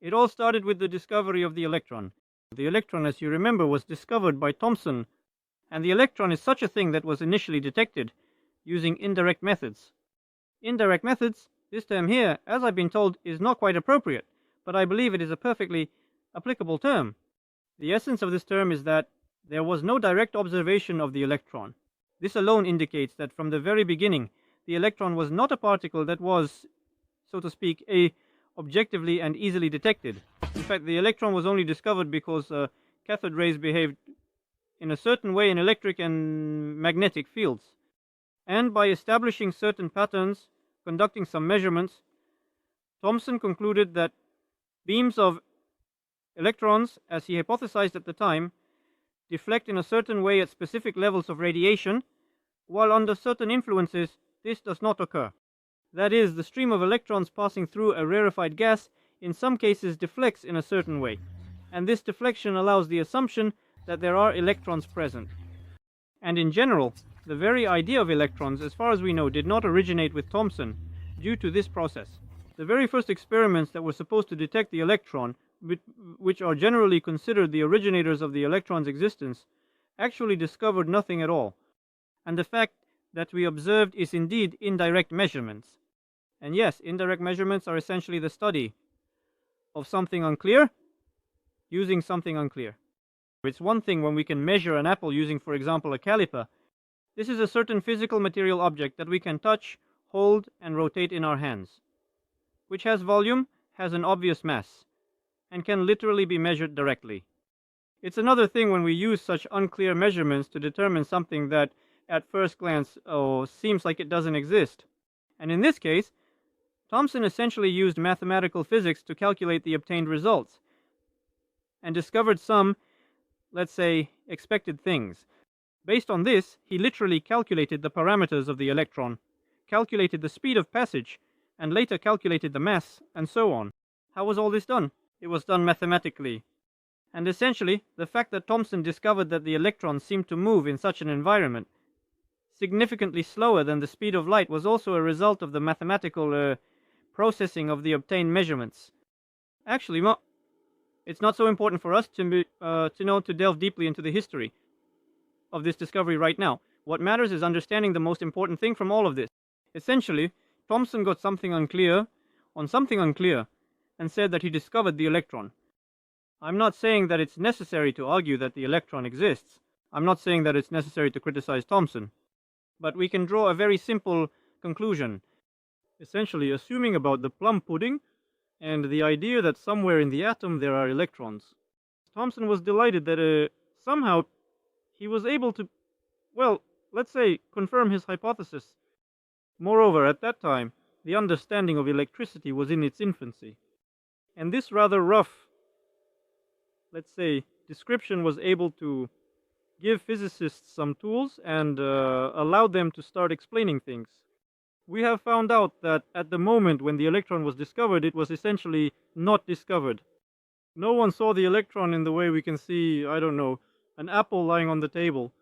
It all started with the discovery of the electron. The electron, as you remember, was discovered by Thomson, and the electron is such a thing that was initially detected using indirect methods. Indirect methods, this term here, as I've been told, is not quite appropriate, but I believe it is a perfectly applicable term. The essence of this term is that there was no direct observation of the electron. This alone indicates that from the very beginning, the electron was not a particle that was, so to speak, objectively and easily detected. In fact, the electron was only discovered because cathode rays behaved in a certain way in electric and magnetic fields. And by establishing certain patterns, conducting some measurements, Thomson concluded that beams of electrons, as he hypothesized at the time, deflect in a certain way at specific levels of radiation, while under certain influences this does not occur. That is, the stream of electrons passing through a rarefied gas in some cases deflects in a certain way, and this deflection allows the assumption that there are electrons present. And in general, the very idea of electrons, as far as we know, did not originate with Thomson due to this process. The very first experiments that were supposed to detect the electron, which are generally considered the originators of the electron's existence, actually discovered nothing at all. And the fact that we observed is indeed indirect measurements. And yes, indirect measurements are essentially the study of something unclear using something unclear. It's one thing when we can measure an apple using, for example, a caliper. This is a certain physical material object that we can touch, hold, and rotate in our hands, which has volume, has an obvious mass, and can literally be measured directly. It's another thing when we use such unclear measurements to determine something that at first glance seems like it doesn't exist. And in this case, Thomson essentially used mathematical physics to calculate the obtained results, and discovered some, let's say, expected things. Based on this, he literally calculated the parameters of the electron, calculated the speed of passage, and later calculated the mass, and so on. How was all this done? It was done mathematically. And essentially, the fact that Thomson discovered that the electrons seemed to move in such an environment, significantly slower than the speed of light, was also a result of the mathematical processing of the obtained measurements. Actually, it's not so important for us to delve deeply into the history of this discovery right now. What matters is understanding the most important thing from all of this. Essentially, Thomson got something unclear on something unclear and said that he discovered the electron. I'm not saying that it's necessary to argue that the electron exists. I'm not saying that it's necessary to criticize Thomson. But we can draw a very simple conclusion, essentially assuming about the plum pudding and the idea that somewhere in the atom there are electrons. Thomson was delighted that somehow he was able to, well, let's say, confirm his hypothesis. Moreover, at that time, the understanding of electricity was in its infancy. And this rather rough, let's say, description was able to give physicists some tools and allow them to start explaining things. We have found out that at the moment when the electron was discovered, it was essentially not discovered. No one saw the electron in the way we can see, I don't know, an apple lying on the table.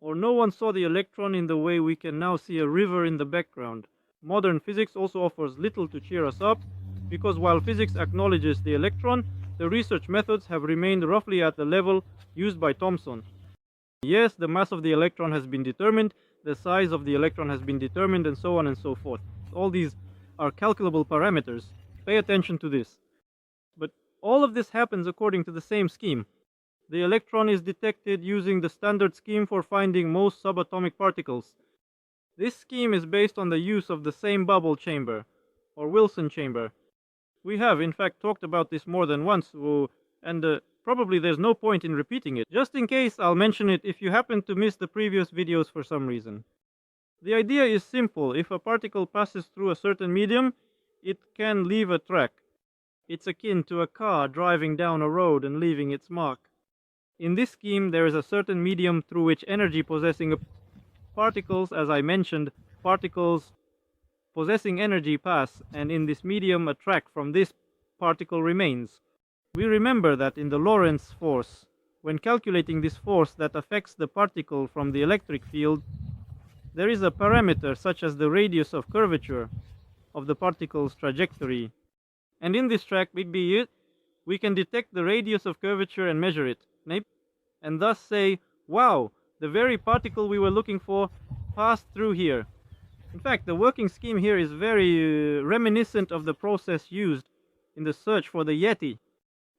Or no one saw the electron in the way we can now see a river in the background. Modern physics also offers little to cheer us up, because while physics acknowledges the electron, the research methods have remained roughly at the level used by Thomson. Yes, the mass of the electron has been determined, the size of the electron has been determined, and so on and so forth. All these are calculable parameters. Pay attention to this. But all of this happens according to the same scheme. The electron is detected using the standard scheme for finding most subatomic particles. This scheme is based on the use of the same bubble chamber, or Wilson chamber. We have, in fact, talked about this more than once, and probably there's no point in repeating it. Just in case, I'll mention it if you happen to miss the previous videos for some reason. The idea is simple. If a particle passes through a certain medium, it can leave a track. It's akin to a car driving down a road and leaving its mark. In this scheme, there is a certain medium through which energy possessing particles, as I mentioned, particles possessing energy pass, and in this medium a track from this particle remains. We remember that in the Lorentz force, when calculating this force that affects the particle from the electric field, there is a parameter such as the radius of curvature of the particle's trajectory. And in this track, we can detect the radius of curvature and measure it, and thus say, wow, the very particle we were looking for passed through here. In fact, the working scheme here is very reminiscent of the process used in the search for the Yeti.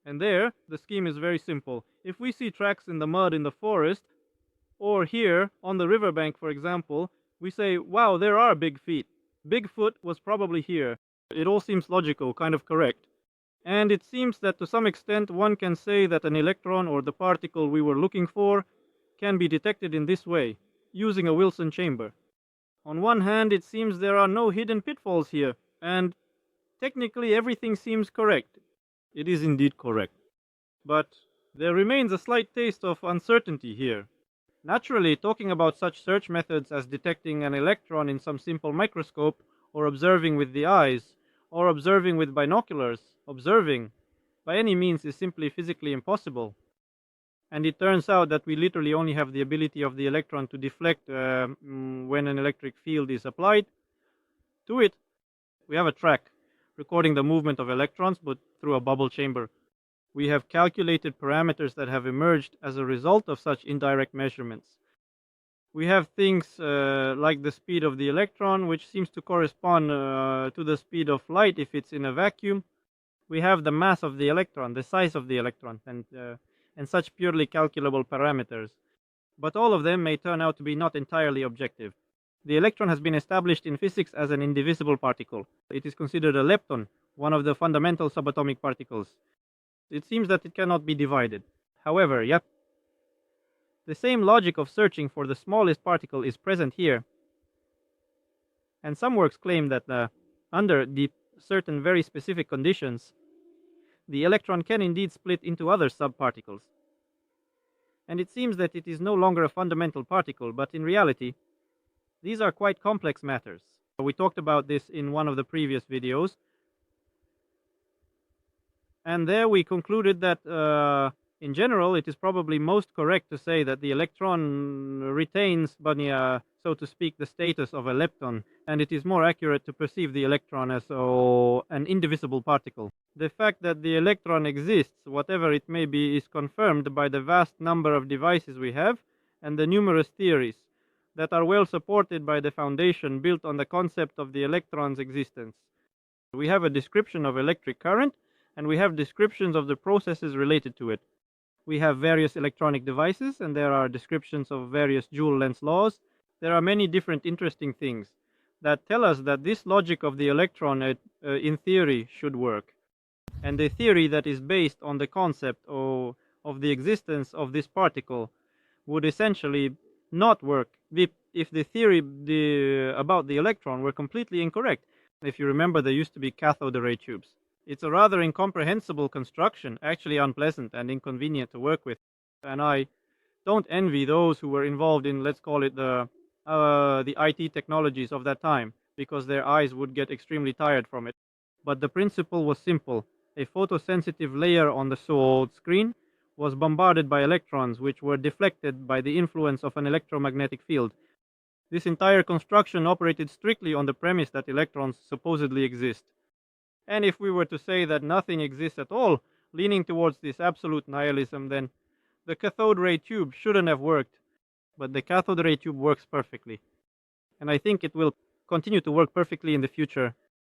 And there, the scheme is very simple. If we see tracks in the mud in the forest, or here on the riverbank, for example, we say, wow, there are big feet. Bigfoot was probably here. It all seems logical, kind of correct. And it seems that to some extent one can say that an electron, or the particle we were looking for, can be detected in this way, using a Wilson chamber. On one hand, it seems there are no hidden pitfalls here, and technically everything seems correct. It is indeed correct. But there remains a slight taste of uncertainty here. Naturally, talking about such search methods as detecting an electron in some simple microscope, or observing with the eyes, or observing with binoculars, observing, by any means is simply physically impossible. And it turns out that we literally only have the ability of the electron to deflect when an electric field is applied to it. We have a track recording the movement of electrons, but through a bubble chamber. We have calculated parameters that have emerged as a result of such indirect measurements. We have things like the speed of the electron, which seems to correspond to the speed of light if it's in a vacuum. We have the mass of the electron, the size of the electron, and such purely calculable parameters. But all of them may turn out to be not entirely objective. The electron has been established in physics as an indivisible particle. It is considered a lepton, one of the fundamental subatomic particles. It seems that it cannot be divided. However, the same logic of searching for the smallest particle is present here. And some works claim that under the certain very specific conditions, the electron can indeed split into other subparticles. And it seems that it is no longer a fundamental particle, but in reality, these are quite complex matters. We talked about this in one of the previous videos. And there we concluded that in general it is probably most correct to say that the electron retains, so to speak, the status of a lepton, and it is more accurate to perceive the electron as an indivisible particle. The fact that the electron exists, whatever it may be, is confirmed by the vast number of devices we have and the numerous theories that are well supported by the foundation built on the concept of the electron's existence. We have a description of electric current, and we have descriptions of the processes related to it. We have various electronic devices, and there are descriptions of various Joule-Lenz laws. There are many different interesting things that tell us that this logic of the electron in theory should work. And the theory that is based on the concept of the existence of this particle would essentially not work if the theory about the electron were completely incorrect. If you remember, there used to be cathode array tubes. It's a rather incomprehensible construction, actually unpleasant and inconvenient to work with. And I don't envy those who were involved in, let's call it, the IT technologies of that time, because their eyes would get extremely tired from it. But the principle was simple. A photosensitive layer on the so-called screen was bombarded by electrons, which were deflected by the influence of an electromagnetic field. This entire construction operated strictly on the premise that electrons supposedly exist. And if we were to say that nothing exists at all, leaning towards this absolute nihilism, then the cathode ray tube shouldn't have worked. But the cathode ray tube works perfectly. And I think it will continue to work perfectly in the future.